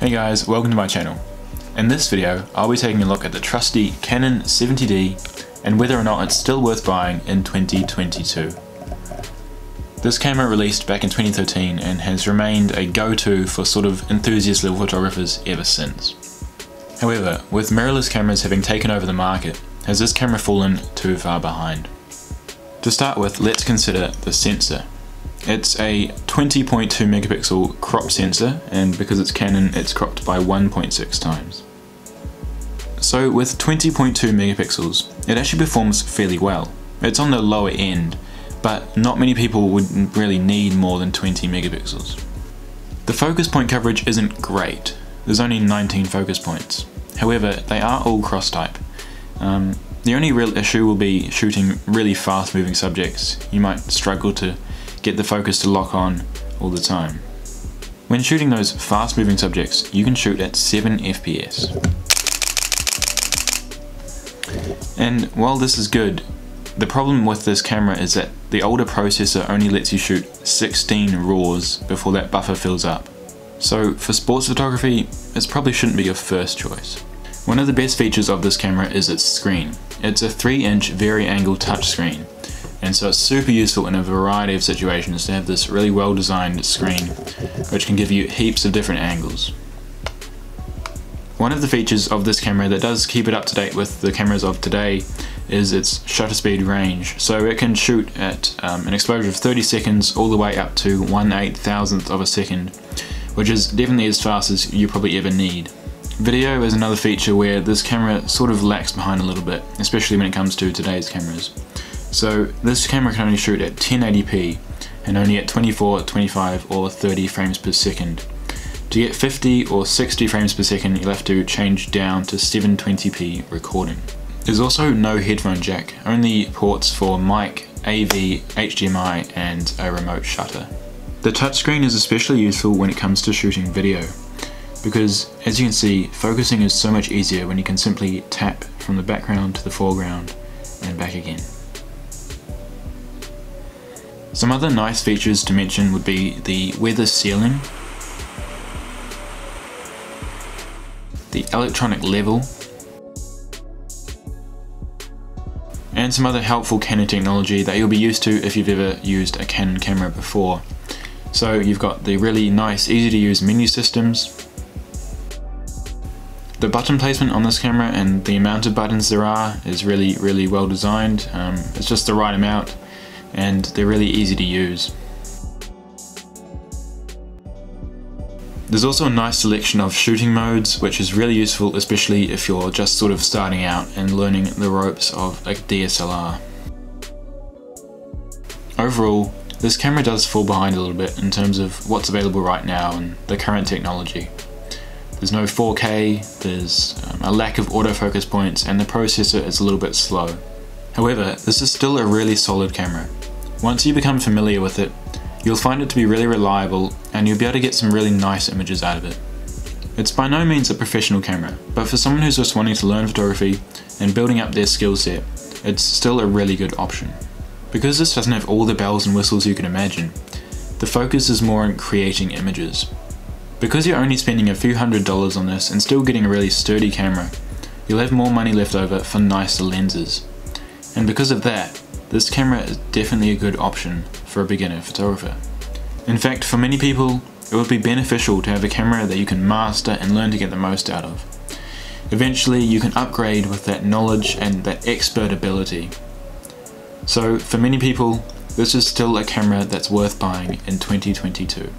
Hey guys, welcome to my channel. In this video, I'll be taking a look at the trusty Canon 70D and whether or not it's still worth buying in 2022. This camera released back in 2013 and has remained a go-to for sort of enthusiast level photographers ever since. However, with mirrorless cameras having taken over the market, has this camera fallen too far behind? To start with, let's consider the sensor. It's a 20.2 megapixel crop sensor, and because it's Canon, it's cropped by 1.6 times. So with 20.2 megapixels, it actually performs fairly well. It's on the lower end, but not many people would really need more than 20 megapixels. The focus point coverage isn't great. There's only 19 focus points. However, they are all cross-type. The only real issue will be shooting really fast-moving subjects. You might struggle to get the focus to lock on all the time. When shooting those fast-moving subjects, you can shoot at 7 FPS. And while this is good, the problem with this camera is that the older processor only lets you shoot 16 RAWs before that buffer fills up. So for sports photography, this probably shouldn't be your first choice. One of the best features of this camera is its screen. It's a 3-inch vari-angle touchscreen, and so it's super useful in a variety of situations to have this really well designed screen which can give you heaps of different angles. One of the features of this camera that does keep it up to date with the cameras of today is its shutter speed range. So it can shoot at an exposure of 30 seconds all the way up to 1/8,000th of a second, which is definitely as fast as you probably ever need. Video is another feature where this camera sort of lags behind a little bit, especially when it comes to today's cameras. So this camera can only shoot at 1080p and only at 24, 25 or 30 frames per second. To get 50 or 60 frames per second, you'll have to change down to 720p recording. There's also no headphone jack, only ports for mic, AV, HDMI and a remote shutter. The touchscreen is especially useful when it comes to shooting video, because as you can see, focusing is so much easier when you can simply tap from the background to the foreground and back again. Some other nice features to mention would be the weather sealing, the electronic level, and some other helpful Canon technology that you'll be used to if you've ever used a Canon camera before. So you've got the really nice, easy to use menu systems. The button placement on this camera and the amount of buttons there are is really well designed. It's just the right amount and they're really easy to use. There's also a nice selection of shooting modes, which is really useful, especially if you're just sort of starting out and learning the ropes of a DSLR. Overall, this camera does fall behind a little bit in terms of what's available right now and the current technology. There's no 4K, there's a lack of autofocus points, and the processor is a little bit slow. However, this is still a really solid camera. Once you become familiar with it, you'll find it to be really reliable and you'll be able to get some really nice images out of it. It's by no means a professional camera, but for someone who's just wanting to learn photography and building up their skill set, it's still a really good option. Because this doesn't have all the bells and whistles you can imagine, the focus is more on creating images. Because you're only spending a few $100s on this and still getting a really sturdy camera, you'll have more money left over for nicer lenses. And because of that, this camera is definitely a good option for a beginner photographer. In fact, for many people, it would be beneficial to have a camera that you can master and learn to get the most out of. Eventually, you can upgrade with that knowledge and that expert ability. So, for many people, this is still a camera that's worth buying in 2022.